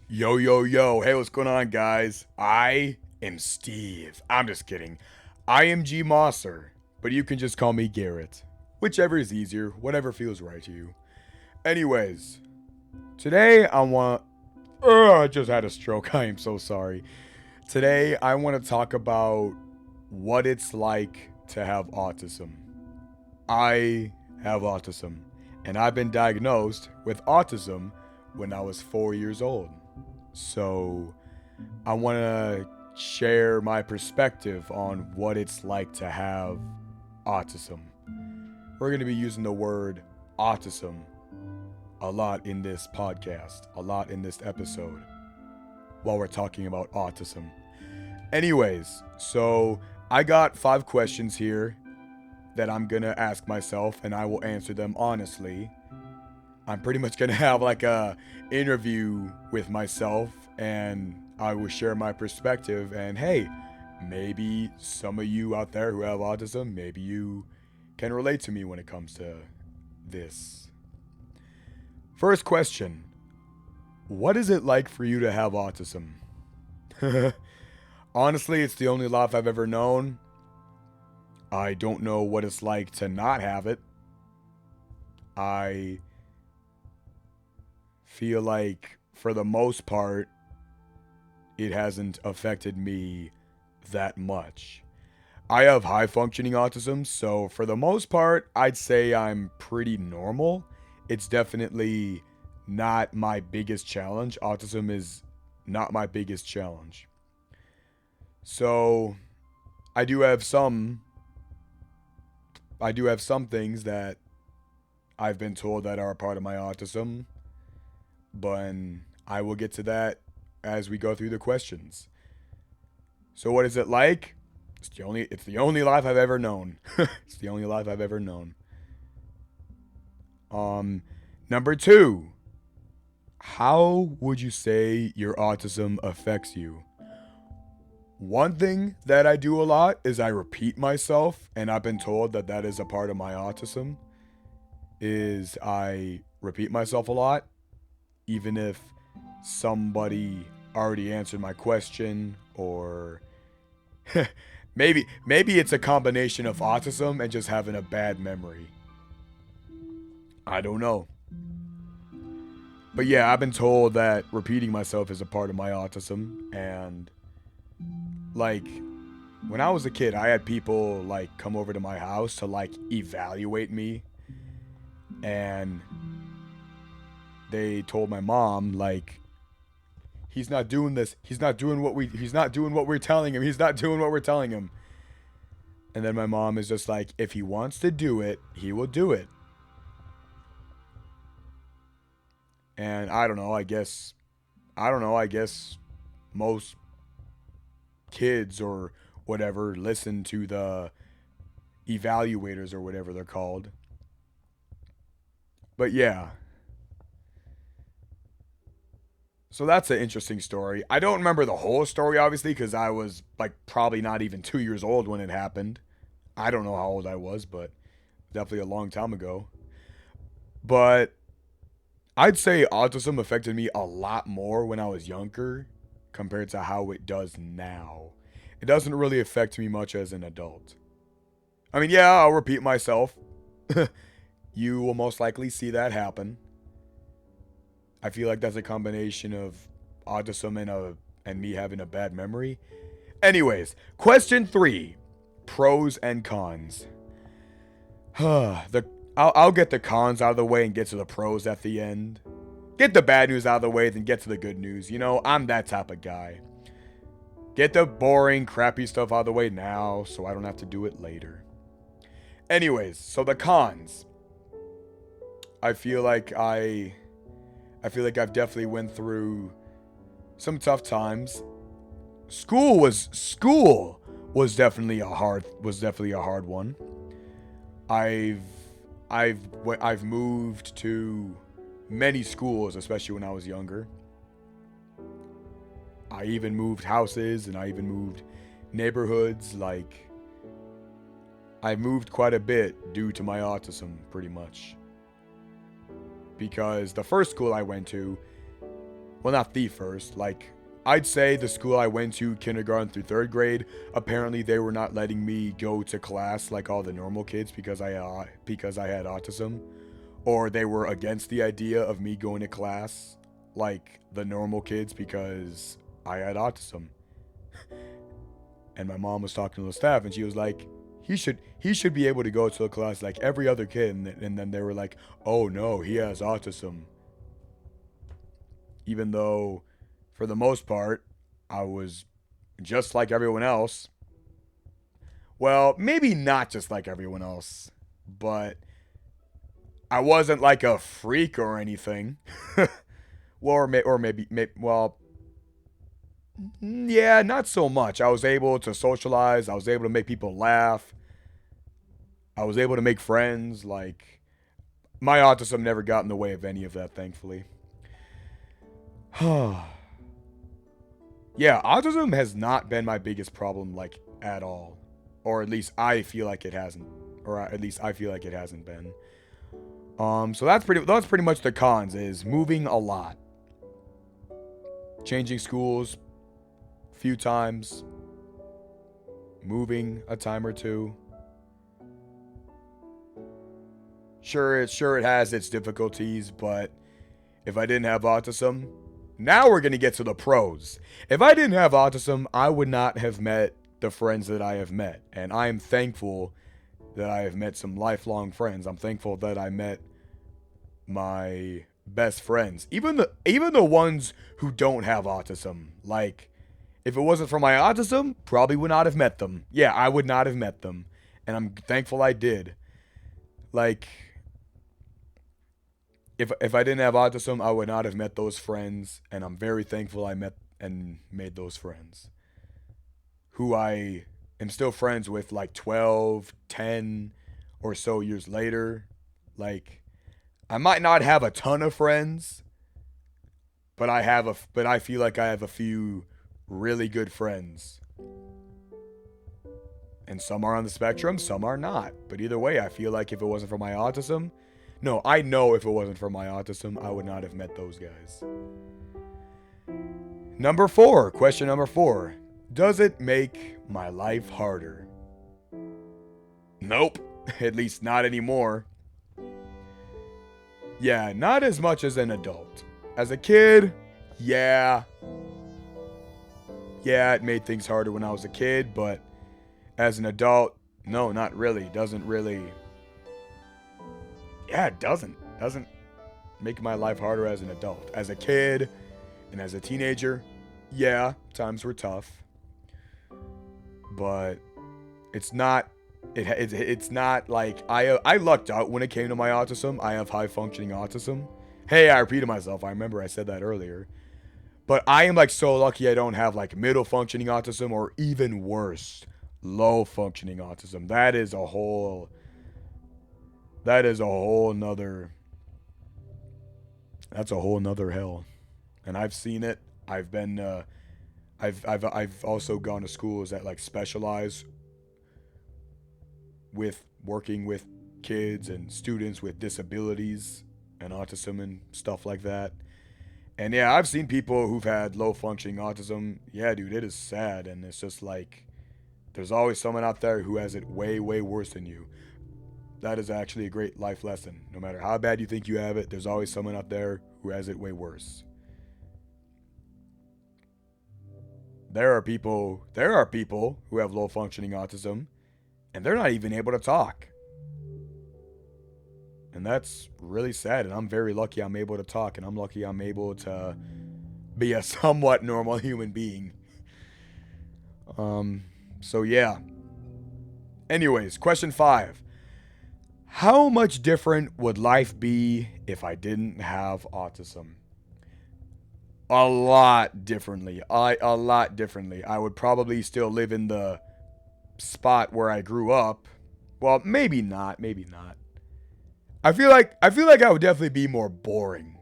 Yo, yo, yo. Hey, what's going on, guys? I am Steve. I'm just kidding. I am GMosser, but you can just call me Garrett. Whichever is easier, whatever feels right to you. Anyways, today I want. I just had a stroke. I am so sorry. Today I want to talk about what it's like to have autism. I have autism, and I've been diagnosed with autism when I was 4 years old. So I want to share my perspective on what it's like to have autism. We're going to be using the word autism a lot in this podcast, a lot in this episode, while we're talking about autism. Anyways, so I got 5 questions here that I'm going to ask myself, and I will answer them honestly. I'm pretty much gonna have like a interview with myself, and I will share my perspective. And hey, maybe some of you out there who have autism, maybe you can relate to me when it comes to this. First question: what is it like for you to have autism? Honestly, it's the only life I've ever known. I don't know what it's like to not have it. I feel like, for the most part, it hasn't affected me that much. I have high functioning autism, so for the most part, I'd say I'm pretty normal. It's definitely not my biggest challenge. Autism is not my biggest challenge. So, I do have some I do have some things that I've been told that are a part of my autism, but I will get to that as we go through the questions. So what is it like? It's the only life I've ever known. It's the only life I've ever known. Um Number 2. How would you say your autism affects you? One thing that I do a lot is I repeat myself, and I've been told that that is a part of my autism. Is I repeat myself a lot, even if somebody already answered my question, or maybe it's a combination of autism and just having a bad memory. I don't know. But yeah, I've been told that repeating myself is a part of my autism. And like, when I was a kid, I had people like come over to my house to like evaluate me, and they told my mom like, he's not doing this. He's not doing what we're telling him. He's not doing what we're telling him. And then my mom is just like, if he wants to do it, he will do it. And I guess most kids or whatever listen to the evaluators or whatever they're called. But yeah, so that's an interesting story. I don't remember the whole story, obviously, because I was like probably not even 2 years old when it happened. I don't know how old I was, but definitely a long time ago. But I'd say autism affected me a lot more when I was younger compared to how it does now. It doesn't really affect me much as an adult. I mean, yeah, I'll repeat myself. You will most likely see that happen. I feel like that's a combination of autism and me having a bad memory. Anyways, question 3: pros and cons. the I'll get the cons out of the way and get to the pros at the end. Get the bad news out of the way, then get to the good news. You know, I'm that type of guy. Get the boring, crappy stuff out of the way now so I don't have to do it later. Anyways, so the cons. I feel like I've definitely went through some tough times. School was definitely a hard one. I've I've moved to many schools, especially when I was younger. I even moved houses, and I even moved neighborhoods. Like, I moved quite a bit due to my autism, pretty much. Because the first school I went to, well, not the first, like, I'd say the school I went to, kindergarten through third grade, apparently they were not letting me go to class like all the normal kids because I had autism, or they were against the idea of me going to class like the normal kids because I had autism. And my mom was talking to the staff, and she was like, he should be able to go to a class like every other kid. And then they were like, oh no, he has autism. Even though, for the most part, I was just like everyone else. Well, maybe not just like everyone else, but I wasn't like a freak or anything. Well, well, yeah, not so much. I was able to socialize. I was able to make people laugh. I was able to make friends. Like, my autism never got in the way of any of that, thankfully. Yeah, autism has not been my biggest problem, like, at all. Or at least I feel like it hasn't. Or at least I feel like it hasn't been. So that's pretty much the cons, is moving a lot. Changing schools a few times. Moving a time or two. Sure it has its difficulties, but if I didn't have autism, now we're going to get to the pros. If I didn't have autism, I would not have met the friends that I have met. And I am thankful that I have met some lifelong friends. I'm thankful that I met my best friends. Even the ones who don't have autism. Like, if it wasn't for my autism, probably would not have met them. Yeah, I would not have met them. And I'm thankful I did. Like, if I didn't have autism, I would not have met those friends, and I'm very thankful I met and made those friends, who I am still friends with, like 12, 10 or so years later. Like, I might not have a ton of friends, but I feel like I have a few really good friends. And some are on the spectrum, some are not. But either way, I feel like if it wasn't for my autism, no, I know if it wasn't for my autism, I would not have met those guys. Question number 4. Does it make my life harder? Nope. At least not anymore. Yeah, not as much as an adult. As a kid, yeah. Yeah, it made things harder when I was a kid, but as an adult, no, not really. Doesn't really. Yeah, it doesn't make my life harder as an adult. As a kid and as a teenager, yeah, times were tough, but it's not like I lucked out when it came to my autism. I have high functioning autism. Hey, I repeated myself. I remember I said that earlier. But I am like so lucky I don't have like middle functioning autism, or even worse, low functioning autism. That's a whole nother hell. And I've seen it. I've been I've also gone to schools that like specialize with working with kids and students with disabilities and autism and stuff like that. And yeah, I've seen people who've had low functioning autism. Yeah, dude, it is sad. And it's just like, there's always someone out there who has it way, way worse than you. That is actually a great life lesson. No matter how bad you think you have it, there's always someone out there who has it way worse. There are people who have low functioning autism, and they're not even able to talk. And that's really sad, and I'm very lucky I'm able to talk, and I'm lucky I'm able to be a somewhat normal human being. So yeah. Anyways, question 5. How much different would life be if I didn't have autism? A lot differently. A lot differently. I would probably still live in the spot where I grew up. Well, maybe not. I feel like I would definitely be more boring.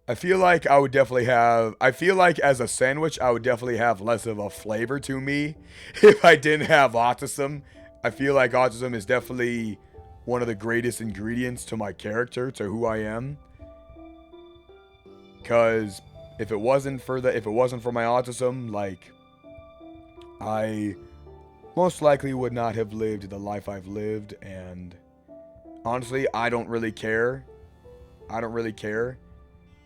I feel like as a sandwich, I would definitely have less of a flavor to me if I didn't have autism. I feel like autism is definitely one of the greatest ingredients to my character, to who I am. Cause if it wasn't for my autism, like, I most likely would not have lived the life I've lived. And honestly, I don't really care. I don't really care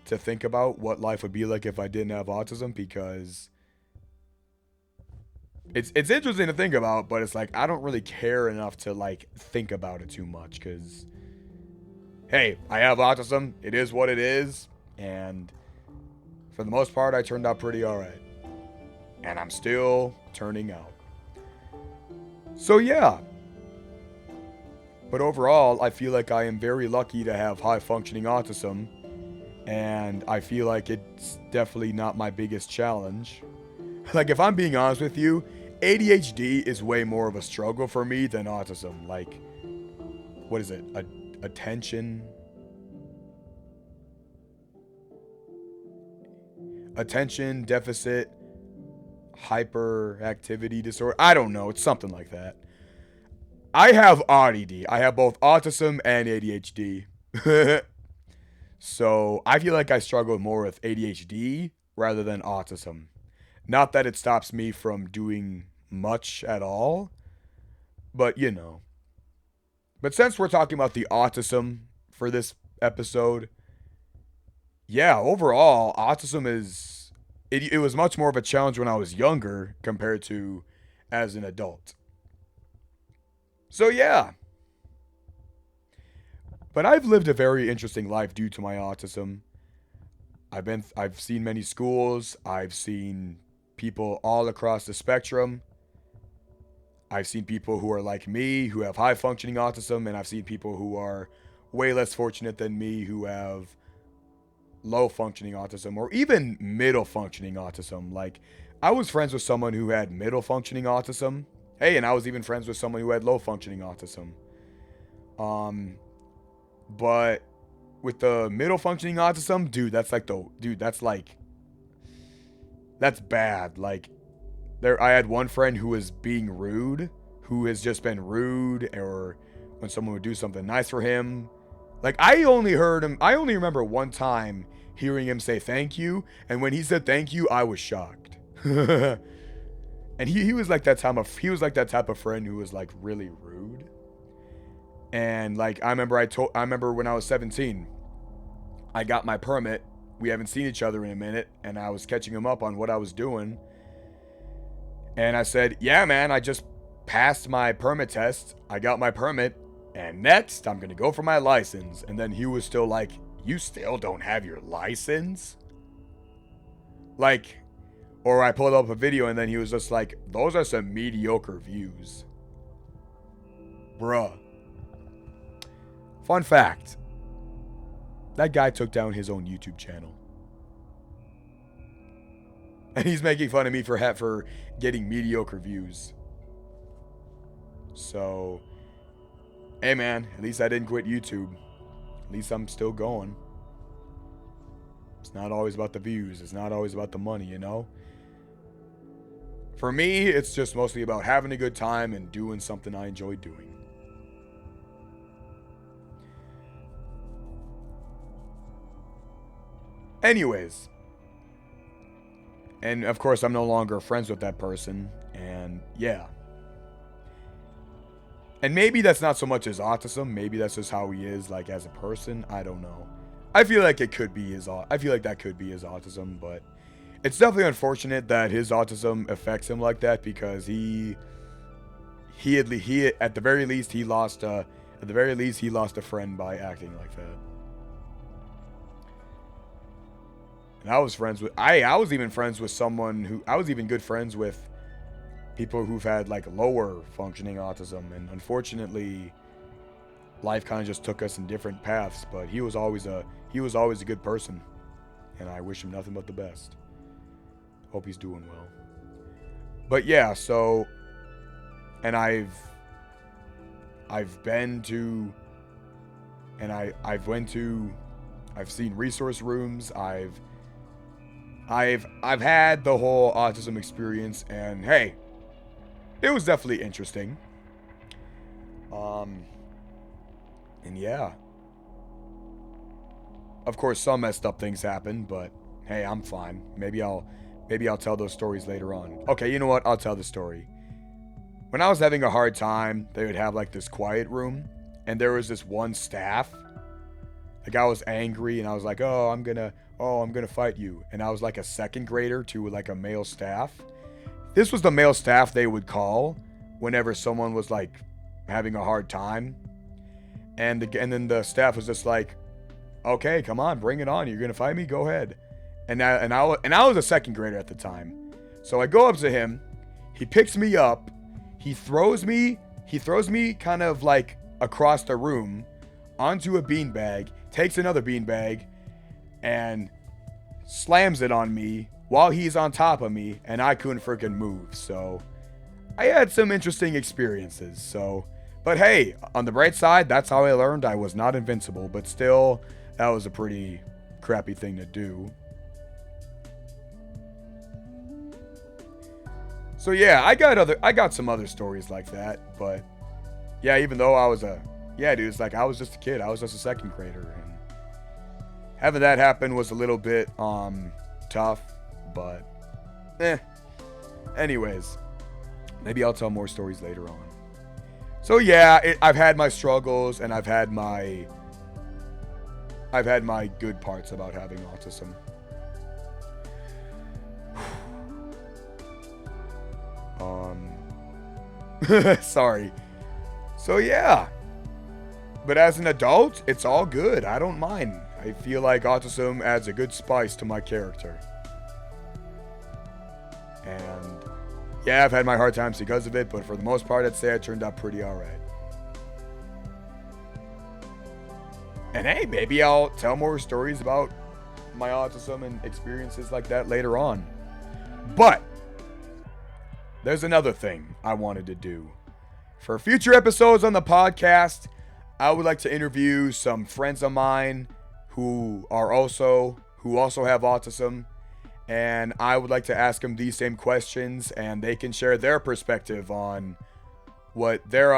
to think about what life would be like if I didn't have autism, because it's interesting to think about, but it's like I don't really care enough to like think about it too much, because hey, I have autism. It is what it is, and for the most part, I turned out pretty alright. And I'm still turning out. So yeah. But overall, I feel like I am very lucky to have high functioning autism. And I feel like it's definitely not my biggest challenge. Like, if I'm being honest with you, ADHD is way more of a struggle for me than autism. Like, what is it? Attention deficit hyperactivity disorder. I don't know. It's something like that. I have ADD. I have both autism and ADHD. So I feel like I struggle more with ADHD rather than autism. Not that it stops me from doing much at all, but you know. But since we're talking about the autism for this episode, yeah, overall, autism is. It was much more of a challenge when I was younger compared to as an adult. So, yeah. But I've lived a very interesting life due to my autism. I've seen many schools. I've seen people all across the spectrum. I've seen people who are like me, who have high functioning autism, and I've seen people who are way less fortunate than me, who have low functioning autism, or even middle functioning autism. Like, I was friends with someone who had middle functioning autism. Hey, and I was even friends with someone who had low functioning autism. But with the middle functioning autism, dude, that's bad. Like, I had one friend who was being rude, who has just been rude, or when someone would do something nice for him. Like, I only remember one time hearing him say thank you, and when he said thank you, I was shocked. And he was like that type of friend who was like really rude. And like, I remember when I was 17, I got my permit. We haven't seen each other in a minute, and I was catching him up on what I was doing. And I said, yeah, man, I just passed my permit test. I got my permit. And next, I'm going to go for my license. And then he was still like, you still don't have your license? Like, or I pulled up a video and then he was just like, those are some mediocre views. Bruh. Fun fact. That guy took down his own YouTube channel. And he's making fun of me for getting mediocre views. So, hey man, at least I didn't quit YouTube. At least I'm still going. It's not always about the views. It's not always about the money, you know? For me, it's just mostly about having a good time and doing something I enjoy doing. Anyways. And of course, I'm no longer friends with that person. And yeah. And maybe that's not so much his autism. Maybe that's just how he is, like, as a person. I don't know. I feel like that could be his autism, but it's definitely unfortunate that his autism affects him like that, because he at the very least he lost a friend by acting like that. And I was even good friends with people who've had like lower functioning autism, and unfortunately life kind of just took us in different paths, but he was always a good person, and I wish him nothing but the best. Hope he's doing well. But yeah, so, and I've seen resource rooms. I've had the whole autism experience, and hey, it was definitely interesting. And yeah. Of course, some messed up things happen, but hey, I'm fine. Maybe I'll tell those stories later on. Okay, you know what? I'll tell the story. When I was having a hard time, they would have like this quiet room, and there was this one staff. Like I was angry, and I was like, I'm gonna fight you. And I was like a second grader to like a male staff. This was the male staff they would call whenever someone was like having a hard time, and then the staff was just like, okay, come on, bring it on. You're gonna fight me? Go ahead. And I was a second grader at the time. So I go up to him. He picks me up. He throws me kind of like across the room onto a beanbag, takes another beanbag, and slams it on me while he's on top of me, and I couldn't freaking move. So I had some interesting experiences. But hey, on the bright side, that's how I learned I was not invincible, but still, that was a pretty crappy thing to do. So yeah, I got some other stories like that, but yeah, even though it's like I was just a kid, I was just a second grader, and having that happen was a little bit tough, but anyways, maybe I'll tell more stories later on. So yeah, I've had my struggles, and I've had my good parts about having autism. Sorry. So yeah. But as an adult, it's all good. I don't mind. I feel like autism adds a good spice to my character. And yeah, I've had my hard times because of it, but for the most part, I'd say I turned out pretty alright. And hey, maybe I'll tell more stories about my autism and experiences like that later on. But there's another thing I wanted to do. For future episodes on the podcast, I would like to interview some friends of mine who also have autism, and I would like to ask them these same questions, and they can share their perspective on how their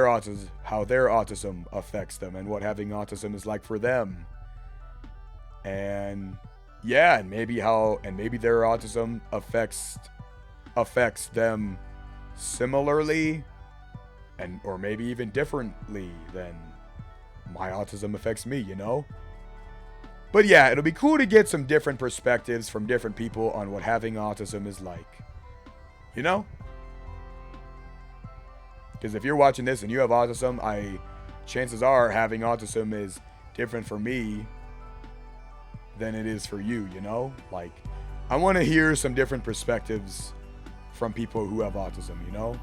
autism affects them and what having autism is like for them. And yeah, and maybe their autism affects them similarly, and or maybe even differently than my autism affects me, you know? But yeah, it'll be cool to get some different perspectives from different people on what having autism is like. You know? Because if you're watching this and you have autism, chances are having autism is different for me than it is for you, you know? Like, I want to hear some different perspectives from people who have autism, you know?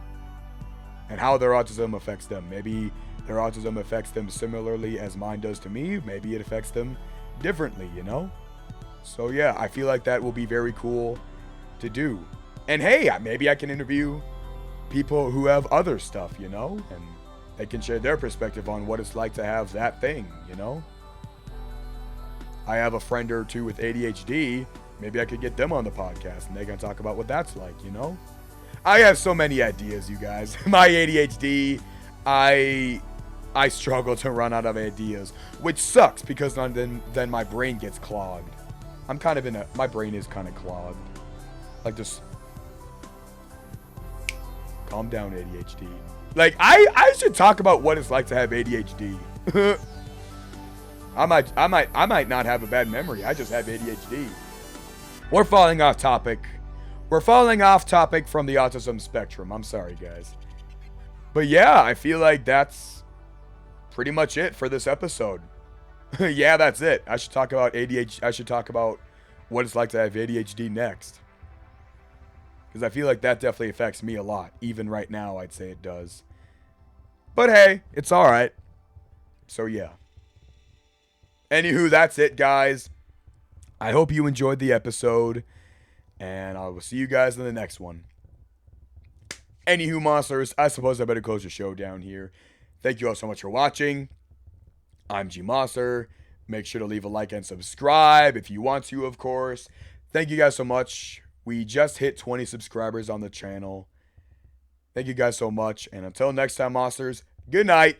And how their autism affects them. Maybe their autism affects them similarly as mine does to me. Maybe it affects them differently, you know? So yeah, I feel like that will be very cool to do. And hey, maybe I can interview people who have other stuff, you know? And they can share their perspective on what it's like to have that thing, you know? I have a friend or two with ADHD. Maybe I could get them on the podcast and they can talk about what that's like, you know? I have so many ideas, you guys. My ADHD, I struggle to run out of ideas, which sucks because then my brain gets clogged. My brain is kind of clogged. Like, just calm down, ADHD. Like, I should talk about what it's like to have ADHD. I might not have a bad memory. I just have ADHD. We're falling off topic. We're falling off topic from the autism spectrum. I'm sorry, guys. But yeah, I feel like that's pretty much it for this episode. Yeah, that's it. I should talk about ADHD. I should talk about what it's like to have ADHD next. Because I feel like that definitely affects me a lot. Even right now, I'd say it does. But hey, it's alright. So yeah. Anywho, that's it, guys. I hope you enjoyed the episode. And I will see you guys in the next one. Anywho, monsters, I suppose I better close the show down here. Thank you all so much for watching. I'm GMosser. Make sure to leave a like and subscribe if you want to, of course. Thank you guys so much. We just hit 20 subscribers on the channel. Thank you guys so much. And until next time, monsters, good night.